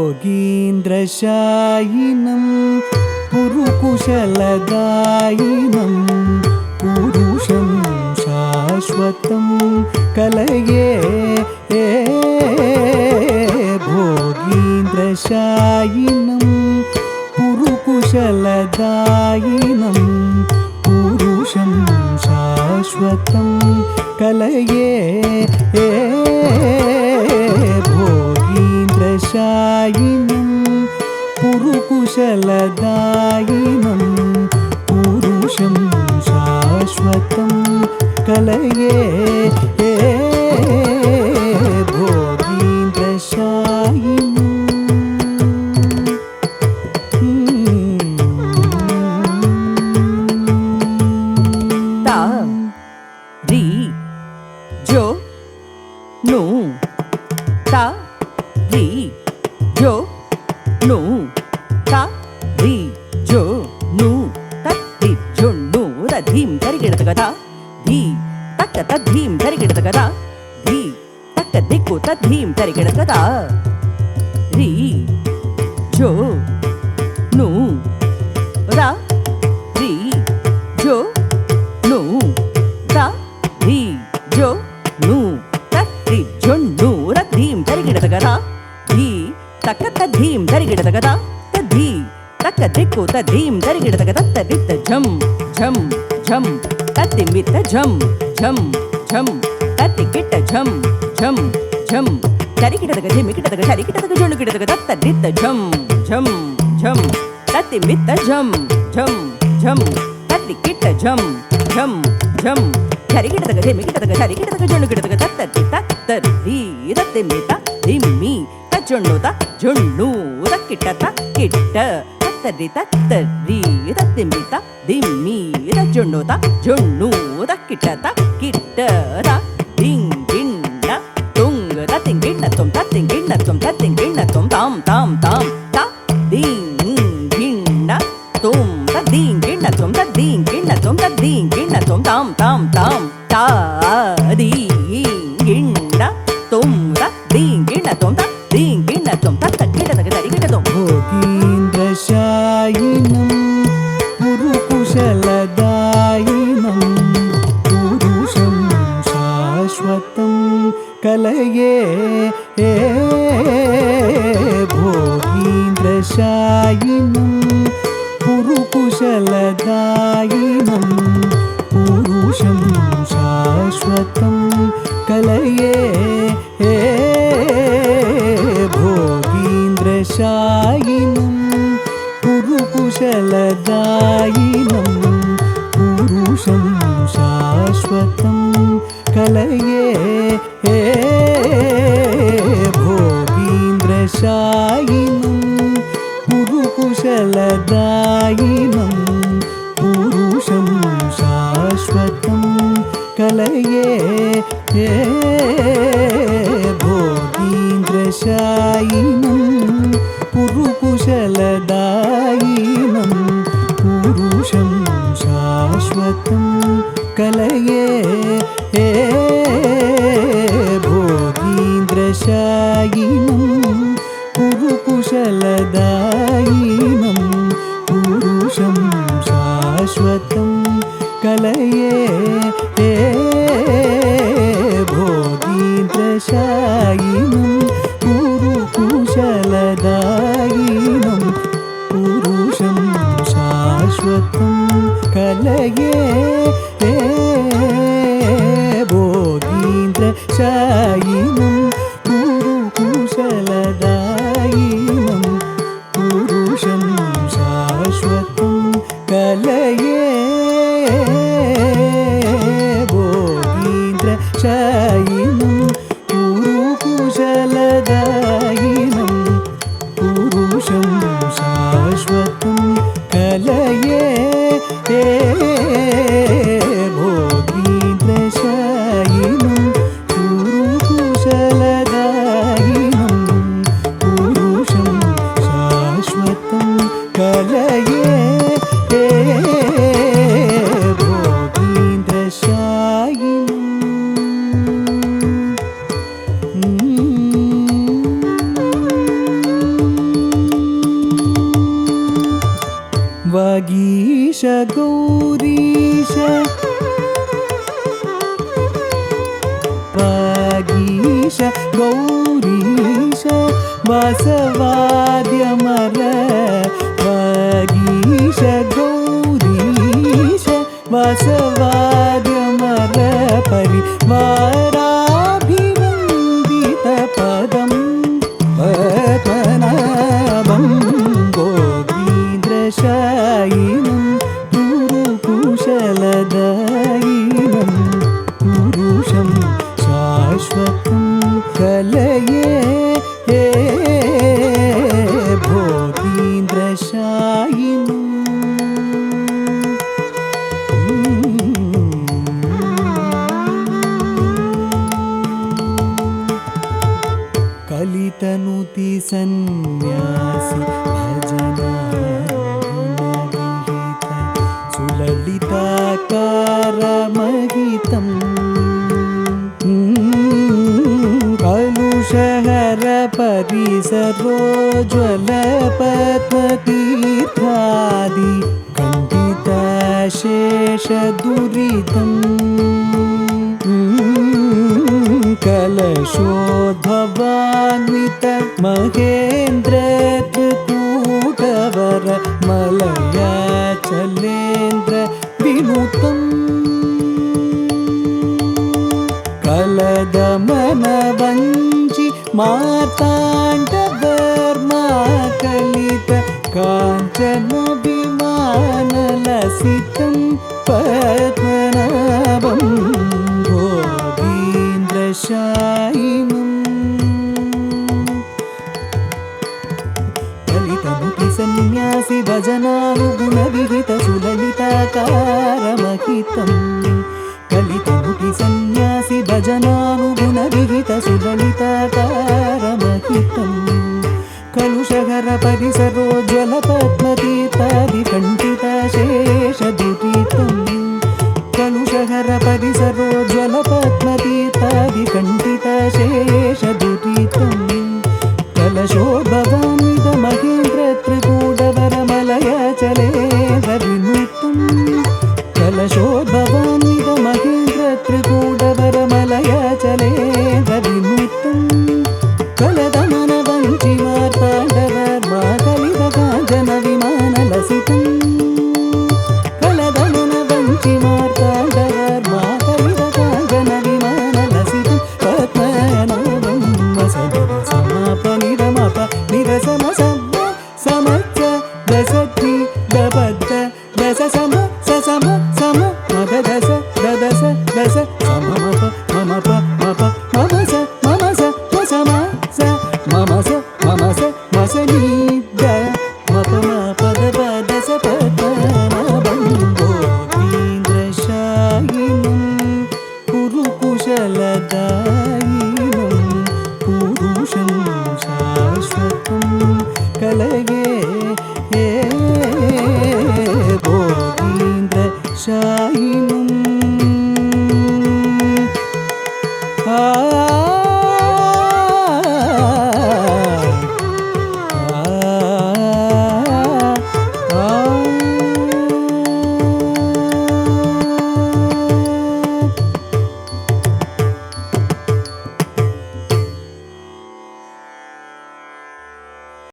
भोगीन्द्रशायिनं पुरुकुशलदायिनं पुरुषं शाश्वतं कलये भोगीन्द्रशायिनं पुरुकुशलदायिनं पुरुषं शाश्वतं कलये भोगीन्द्रशायिनं पुरुकुशलदायिनं पुरुषं शाश्वतं कलये भोगीन्द्रशायिनं ता री जो नु ता री जो नु ता री जो नु तत्ति जो नु रधीम तरिगिडत कथा धी तक्क तद्धीम तरिगिडत कथा धी तक्क दिक्कु तद्धीम तरिगिडत कथा री जो नु रा री जो नु रा री जो नु तत्ति जो नु रधीम तरिगिडत कथा धी तक्क तद्धीम तरिगिडत कथा तद्धि तक्क दिक्कु तद्धीम तरिगिडत कथा तद्दित्त झम झम झम तत्तिमित्त झम झम झम तत्तिकिट्ट झम झम झम तरिगिडतक झिमिकिटतक तरिकिटतक झुणुकिटतक तत्तद्दित्त झम झम झम तत्तिमित्त झम झम झम तत्तिकिट्ट झम झम झम तरिगिडतक झिमिकिटतक तरिकिटतक झुणुकिटतक तत्तद्दित्त तर्री तत्तिमित्त धिम्मि तज्झुण्णुत झुण्णु तक्किट्टत किट्ट तर्री तत्तर्री तत्तिमित्त धिम्मि तज्झुण्णुत झुण्णु तक्किट्टत किट्ट धिंग गिण्ण तुंग तत्तिंगिण्ण तुम तत्तिंगिण्ण तुम तत्तिंगिण्ण तुम ताम ताम ताम ता धिंग गिण्ण तुम तद्धिंगिण्ण तुम तद्धिंगिण्ण तुम तद्धिंगिण्ण तुम ताम ताम ताम ता धिंगिण्ण तुम तद्धिंगिण्ण तुम तद्धिंगिण्ण तुम तत्तक्किटतक तरिकिटतुम भोगीन्द्रशायिनं पुरुकुशलदायिनं पुरुषं शाश्वतं कलये भोगीन्द्रशायिनं पुरुकुशलदायिनं पुरुषं शाश्वतं कलये भोगीन्द्रशायिनं पुरुकुशलदायिनं पुरुषं शाश्वतं कलये भोगीन्द्रशायिनं पुरुकुशलदायिनं पुरुषं शाश्वतं कलये भोगीन्द्रशायिनं पुरुकुशलदायिनं पुरुषं शाश्वतं कलये भोगीन्द्रशायिनं पुरुकुशलदायिनं पुरुषं शाश्वतं कलये भोगीन्द्रशायिनं पुरुकुशलदायिनं पुरुषं शाश्वतं कलये भोगीन्द्रशायिनं पुरुकुशलदायिनं पुरुषं शाश्वतं कलये भोगीन्द्रशायिनं पुरुकुशलदायिनं पुरुषं शाश्वतं कलये भोगीन्द्रशायिनं पुरुकुशलदायिनं पुरुषं शाश्वतं कलये भोगीन्द्रशायिनं वागीश गौरीश वागीश गौरीश वासवाद्यमर वागीश गौरीश वासवाद्यमर परिवाराभिवन्दितपदं पद्मनाभं गोविन्द्रशायिनं गुरुकुशलदायिनं पुरुषं शाश्वतं कलये भोगीन्द्रशायिनम् कलितनुति सन्न्यासी भजनानुविहित सुललिताकारमहितम् कलुषहर परिसरोज्ज्वलपद्मतीर्थादि कण्डिताशेषदुरितम् कलशोद्भवान्वित महेन्द्र त्रिकूटवर मलयाचलेन्द्र विनुतम् कलदमनवञ्चि मार्ताण्डवर्मा कलित काञ्चनविमानलसितं पद्मनाभं गोविन्द्रशायिनम् कलितमुखि सन्न्यासि भजनानुगुणविहित सुललिताकारमहितम् कलितमुखि सन्न्यासि भजनानुगुणविहित सुललिताकारमहितम् कलुषहर परिसरोज्ज्वलपद्मतीर्थादिकण्डिताशेषदुरितम् कलुषहर परिसरोज्ज्वलपद्मतीर्थादिकण्डिताशेषदुरितम् कलशोद्भवान्वित महेन्द्र त्रिकूटवरमलयाचलेन्द्रविनुतम् कलशोद्भवान्वित महेन्द्र त्रिकूटवरमलयाचलेन्द्रविनुतम् कलदमनवञ्चि मार्ताण्डवर्मा कलितकाञ्चनविमानलसितम् कलदमनवञ्चि मार्ताण्डवर्मा कलितकाञ्चनविमानलसितं पद्मनाभं वसदसमापनिरमप निरसमसम समच्च दसत्रि दपद्द दस सम सम सम मददस ददस दस सममप ममप मप ममस ममस मसम स ममस ममस मसनिद मपमपदपदस पद्मनाभं गोविन्द्रशायिनं कुरुकुशलदायिनं पुरुषं शाश्वतं कलये